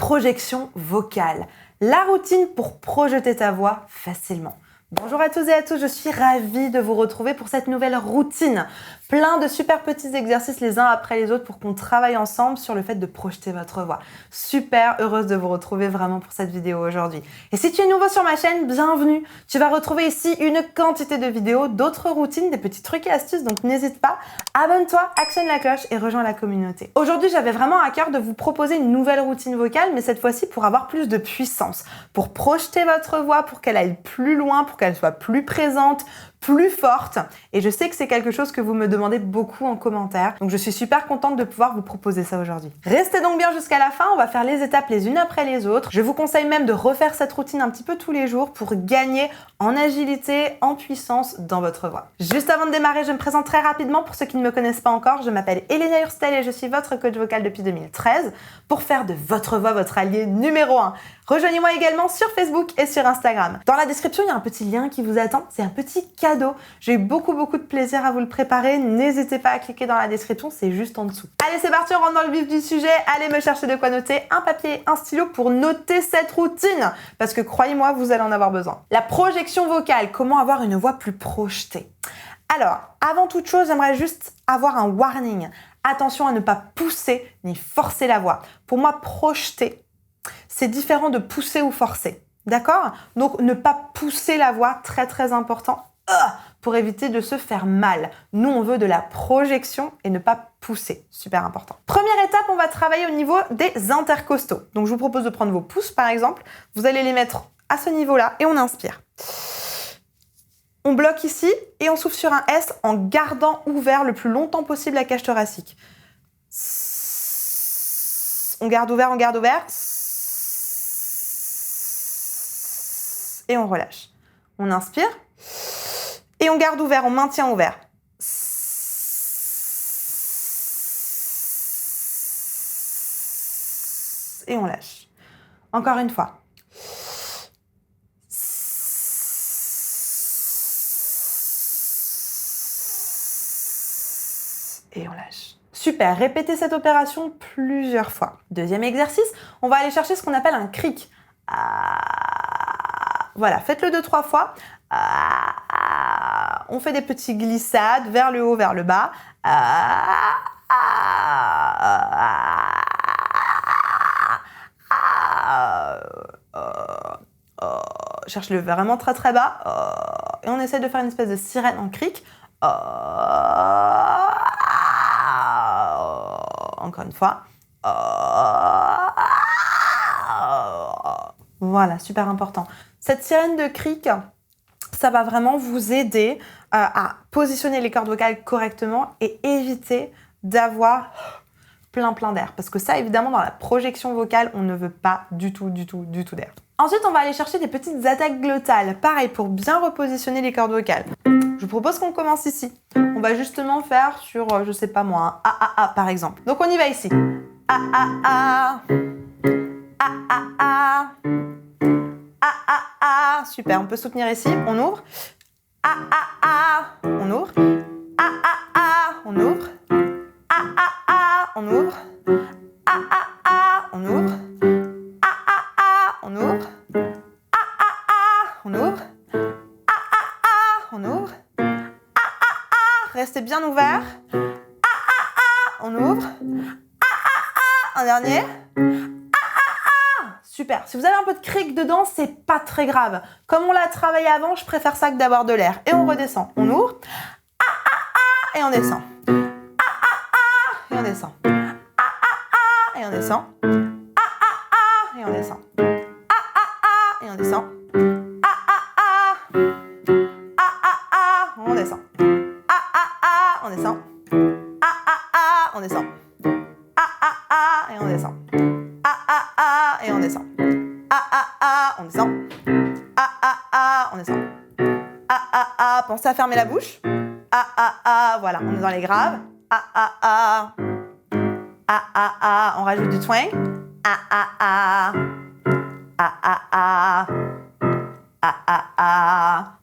projection vocale, la routine pour projeter ta voix facilement. Bonjour à tous et à tous, je suis ravie de vous retrouver pour cette nouvelle routine. Plein de super petits exercices les uns après les autres pour qu'on travaille ensemble sur le fait de projeter votre voix. Super heureuse de vous retrouver vraiment pour cette vidéo aujourd'hui. Et si tu es nouveau sur ma chaîne, bienvenue. Tu vas retrouver ici une quantité de vidéos, d'autres routines, des petits trucs et astuces, donc n'hésite pas. Abonne-toi, actionne la cloche et rejoins la communauté. Aujourd'hui, j'avais vraiment à cœur de vous proposer une nouvelle routine vocale, mais cette fois-ci pour avoir plus de puissance, pour projeter votre voix, pour qu'elle aille plus loin, pour qu'elle soit plus présente, plus forte. Et je sais que c'est quelque chose que vous me demandez beaucoup en commentaire. Donc je suis super contente de pouvoir vous proposer ça aujourd'hui. Restez donc bien jusqu'à la fin, on va faire les étapes les unes après les autres. Je vous conseille même de refaire cette routine un petit peu tous les jours pour gagner en agilité, en puissance dans votre voix. Juste avant de démarrer, je me présente très rapidement pour ceux qui ne me connaissent pas encore. Je m'appelle Elena Hurstel et je suis votre coach vocal depuis 2013 pour faire de votre voix votre allié numéro 1. Rejoignez-moi également sur Facebook et sur Instagram. Dans la description, il y a un petit lien qui vous attend. C'est un petit cadeau. J'ai eu beaucoup de plaisir à vous le préparer. N'hésitez pas à cliquer dans la description, c'est juste en dessous. Allez, c'est parti, on rentre dans le vif du sujet. Allez me chercher de quoi noter, un papier et un stylo pour noter cette routine. Parce que croyez-moi, vous allez en avoir besoin. La projection vocale, comment avoir une voix plus projetée. Alors, avant toute chose, j'aimerais juste avoir un warning. Attention à ne pas pousser ni forcer la voix. Pour moi, projeter, c'est différent de pousser ou forcer. D'accord? Donc, ne pas pousser la voix, très important, pour éviter de se faire mal. Nous, on veut de la projection et ne pas pousser. Super important. Première étape, on va travailler au niveau des intercostaux. Donc, je vous propose de prendre vos pouces, par exemple. Vous allez les mettre à ce niveau-là et on inspire. On bloque ici et on souffle sur un S en gardant ouvert le plus longtemps possible la cage thoracique. On garde ouvert, et on relâche. On inspire et on garde ouvert, on maintient ouvert. Et on lâche. Encore une fois. Et on lâche. Super, répétez cette opération plusieurs fois. Deuxième exercice, on va aller chercher ce qu'on appelle un cric. Voilà, faites-le 2-3 fois. On fait des petits glissades vers le haut, vers le bas. Cherche-le vraiment très bas. Et on essaie de faire une espèce de sirène en cric. Encore une fois. Voilà, super important. Cette sirène de cric, ça va vraiment vous aider à positionner les cordes vocales correctement et éviter d'avoir plein d'air. Parce que ça, évidemment, dans la projection vocale, on ne veut pas du tout d'air. Ensuite, on va aller chercher des petites attaques glottales. Pareil, pour bien repositionner les cordes vocales. Je vous propose qu'on commence ici. On va justement faire sur, je sais pas moi, un A, par exemple. Donc, on y va ici. A. Super, on peut soutenir ici. On ouvre. On ouvre. On ouvre. On ouvre. On ouvre. On ouvre. On ouvre. On ouvre. Restez bien ouvert. On ouvre. Un dernier. Super. Si vous avez un peu de cric dedans, c'est pas très grave. Comme on l'a travaillé avant, je préfère ça que d'avoir de l'air. Et on redescend. On ouvre. Et on descend. Et on descend. Et on descend. Et on descend. Et on descend. On descend. On descend. On descend. Et on descend. Et on descend. On descend. On descend. Pensez à fermer la bouche. Voilà, on est dans les graves. On rajoute du twang.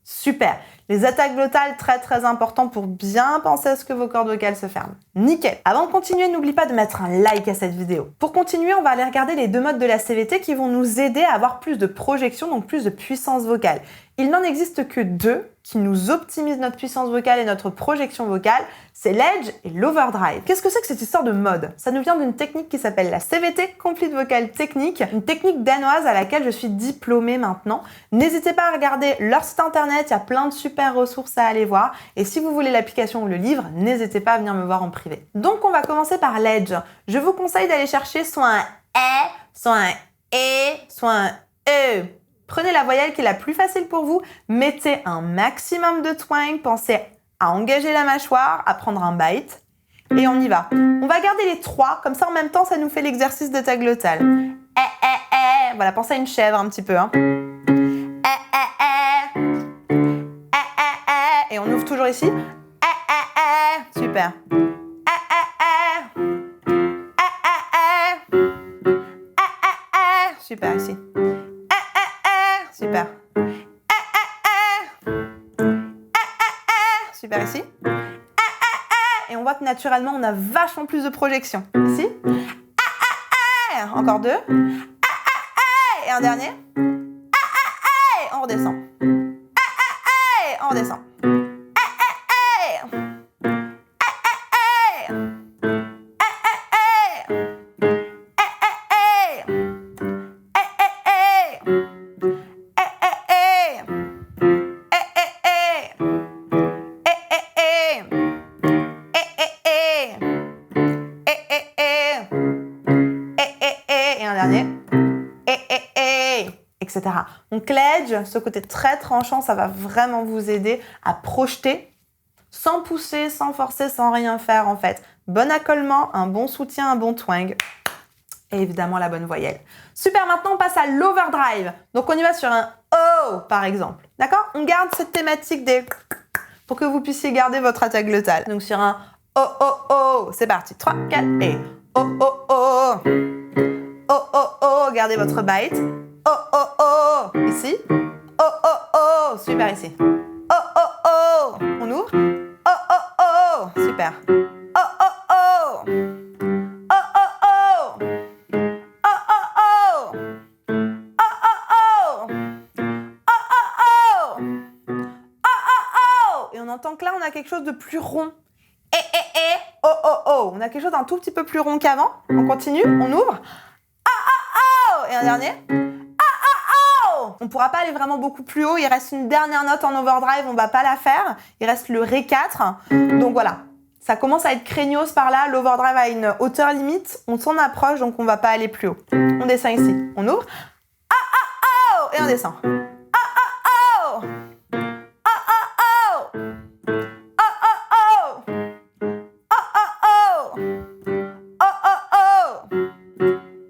Super. Les attaques glottales, très important pour bien penser à ce que vos cordes vocales se ferment. Nickel. Avant de continuer, n'oublie pas de mettre un like à cette vidéo. Pour continuer, on va aller regarder les 2 modes de la CVT qui vont nous aider à avoir plus de projection, donc plus de puissance vocale. Il n'en existe que 2 qui nous optimisent notre puissance vocale et notre projection vocale, c'est l'Edge et l'Overdrive. Qu'est-ce que c'est que cette histoire de mode? Ça nous vient d'une technique qui s'appelle la CVT, Complete Vocal Technique, une technique danoise à laquelle je suis diplômée maintenant. N'hésitez pas à regarder leur site internet, il y a plein de super ressources à aller voir. Et si vous voulez l'application ou le livre, n'hésitez pas à venir me voir en privé. Donc on va commencer par l'Edge. Je vous conseille d'aller chercher soit un E, soit un E, soit un E. Prenez la voyelle qui est la plus facile pour vous, mettez un maximum de twang, pensez à engager la mâchoire, à prendre un bite, et on y va. On va garder les 3, comme ça en même temps ça nous fait l'exercice de ta glottale. Voilà, pensez à une chèvre un petit peu. Hein. Et on ouvre toujours ici. Super. Super ici. Super. Super ici. Et on voit que naturellement, on a vachement plus de projection. Ici. Encore 2. Et un dernier. Et on redescend. On redescend. Etc. Donc l'Edge, ce côté très tranchant, ça va vraiment vous aider à projeter sans pousser, sans forcer, sans rien faire en fait. Bon accolement, un bon soutien, un bon twang et évidemment la bonne voyelle. Super, maintenant on passe à l'overdrive. Donc on y va sur un O par exemple. D'accord? On garde cette thématique des pour que vous puissiez garder votre attaque glottale. Donc sur un O, O, O, c'est parti. 3, 4 et O, O, O. O, O, O, gardez votre bite. Oh, oh, oh, ici. Oh, oh, oh, super ici. Oh, oh, oh, on ouvre. Oh, oh, oh, super. Oh, oh, oh. Oh, oh, oh. Oh, oh, oh. Oh, oh, oh. Oh, oh, oh. Oh, oh, oh. Et on entend que là, on a quelque chose de plus rond. Oh, oh, oh. On a quelque chose d'un tout petit peu plus rond qu'avant. On continue, on ouvre. Oh, oh, oh. Et un dernier. On ne pourra pas aller vraiment beaucoup plus haut. Il reste une dernière note en overdrive, on ne va pas la faire. Il reste le Ré 4. Donc voilà, ça commence à être craignos par là. L'overdrive a une hauteur limite. On s'en approche, donc on ne va pas aller plus haut. On descend ici. On ouvre. Ah, ah, oh. Et on descend. Ah, ah, oh. Ah, ah, oh. Ah, ah, oh. Ah, ah, oh. Ah, ah, oh.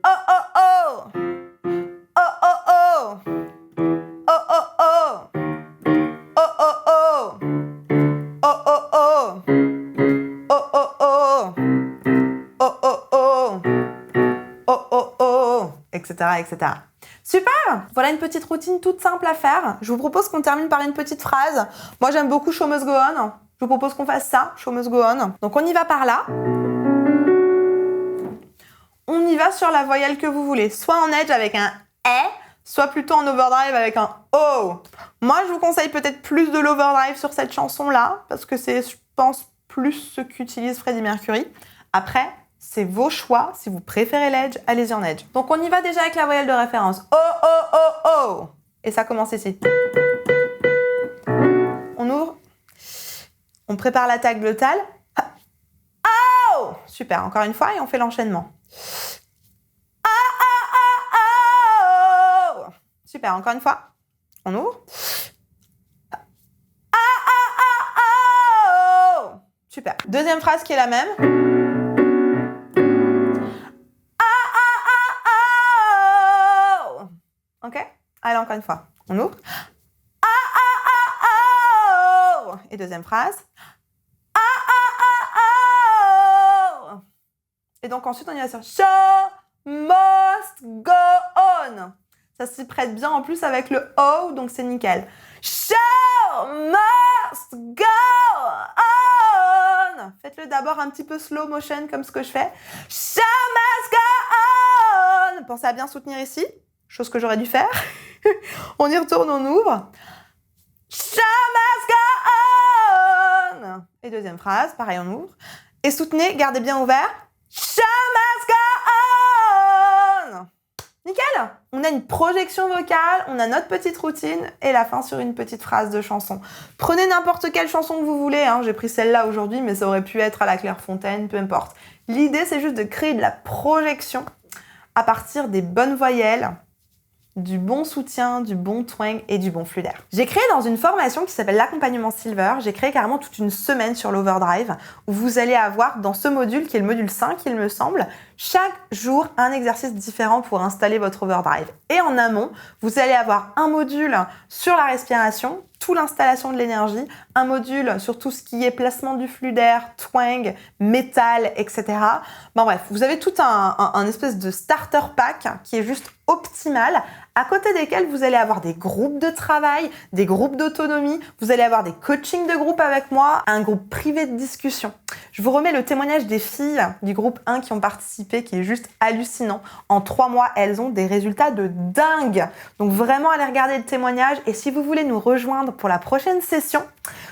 Oh, oh, oh. Oh, oh, oh. Oh, oh, oh. Oh, oh, oh. Oh, oh, oh. Oh, oh, oh. Oh, oh, oh. Oh, oh, oh. Etc., etc. Super! Voilà une petite routine toute simple à faire. Je vous propose qu'on termine par une petite phrase. Moi, j'aime beaucoup Show Must Go On. Je vous propose qu'on fasse ça, Show Must Go On. Donc, on y va par là. On y va sur la voyelle que vous voulez. Soit en Edge avec un E, soit plutôt en overdrive avec un O. Moi, je vous conseille peut-être plus de l'overdrive sur cette chanson-là, parce que c'est, je pense, plus ce qu'utilise Freddie Mercury. Après, c'est vos choix. Si vous préférez l'Edge, allez-y en Edge. Donc, on y va déjà avec la voyelle de référence. O, O, O, O. Et ça commence ici. On ouvre. On prépare l'attaque glottale. Oh! Super, encore une fois, et on fait l'enchaînement. Super, encore une fois. On ouvre. Super. Deuxième phrase qui est la même. Ok? Allez, encore une fois. On ouvre. Et deuxième phrase. Et donc ensuite, on y va sur Show must go on. Ça s'y prête bien en plus avec le O, donc c'est nickel. Show must must go on. Faites-le d'abord un petit peu slow motion comme ce que je fais. Show must go on. Pensez à bien soutenir ici, chose que j'aurais dû faire. On y retourne, on ouvre. Show must go on. Et deuxième phrase, pareil, on ouvre. Et soutenez, gardez bien ouvert. Show must go on. Nickel! On a une projection vocale, on a notre petite routine et la fin sur une petite phrase de chanson. Prenez n'importe quelle chanson que vous voulez, hein. J'ai pris celle-là aujourd'hui, mais ça aurait pu être à la Clairefontaine, peu importe. L'idée, c'est juste de créer de la projection à partir des bonnes voyelles, du bon soutien, du bon twang et du bon flux d'air. J'ai créé dans une formation qui s'appelle l'accompagnement Silver, j'ai créé carrément toute une semaine sur l'overdrive où vous allez avoir dans ce module, qui est le module 5 il me semble, chaque jour un exercice différent pour installer votre overdrive. Et en amont, vous allez avoir un module sur la respiration, toute l'installation de l'énergie, un module sur tout ce qui est placement du flux d'air, twang, métal, etc. Bon bref, vous avez tout un espèce de starter pack qui est juste optimal, à côté desquels vous allez avoir des groupes de travail, des groupes d'autonomie, vous allez avoir des coachings de groupe avec moi, un groupe privé de discussion. Je vous remets le témoignage des filles du groupe 1 qui ont participé, qui est juste hallucinant. En 3 mois, elles ont des résultats de dingue. Donc vraiment, allez regarder le témoignage. Et si vous voulez nous rejoindre pour la prochaine session,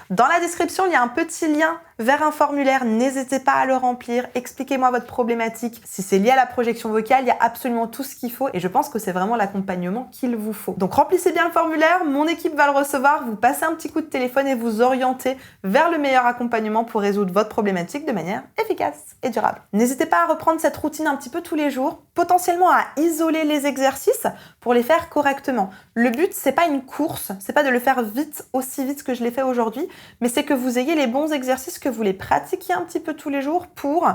dans la description, il y a un petit lien vers un formulaire. N'hésitez pas à le remplir. Expliquez-moi votre problématique. Si c'est lié à la projection vocale, il y a absolument tout ce qu'il faut. Et je pense que c'est vraiment l'accompagnement qu'il vous faut. Donc remplissez bien le formulaire. Mon équipe va le recevoir. Vous passez un petit coup de téléphone et vous orientez vers le meilleur accompagnement pour résoudre votre problématique de manière efficace et durable. N'hésitez pas à reprendre cette routine un petit peu tous les jours, potentiellement à isoler les exercices pour les faire correctement. Le but, c'est pas une course, c'est pas de le faire vite, aussi vite que je l'ai fait aujourd'hui, mais c'est que vous ayez les bons exercices, que vous les pratiquiez un petit peu tous les jours pour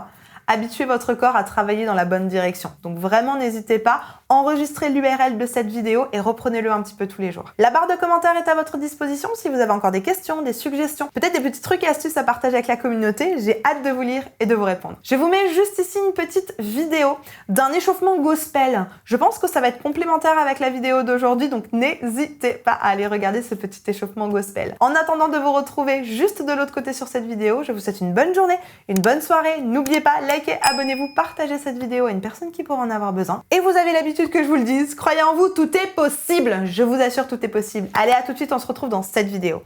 habituer votre corps à travailler dans la bonne direction. Donc vraiment, n'hésitez pas, enregistrez l'URL de cette vidéo et reprenez-le un petit peu tous les jours. La barre de commentaires est à votre disposition si vous avez encore des questions, des suggestions, peut-être des petits trucs et astuces à partager avec la communauté. J'ai hâte de vous lire et de vous répondre. Je vous mets juste ici une petite vidéo d'un échauffement gospel. Je pense que ça va être complémentaire avec la vidéo d'aujourd'hui, donc n'hésitez pas à aller regarder ce petit échauffement gospel. En attendant de vous retrouver juste de l'autre côté sur cette vidéo, je vous souhaite une bonne journée, une bonne soirée. N'oubliez pas, likez, abonnez-vous, partagez cette vidéo à une personne qui pourra en avoir besoin. Et vous avez l'habitude que je vous le dise, croyez en vous, tout est possible. Je vous assure, tout est possible. Allez, à tout de suite, on se retrouve dans cette vidéo.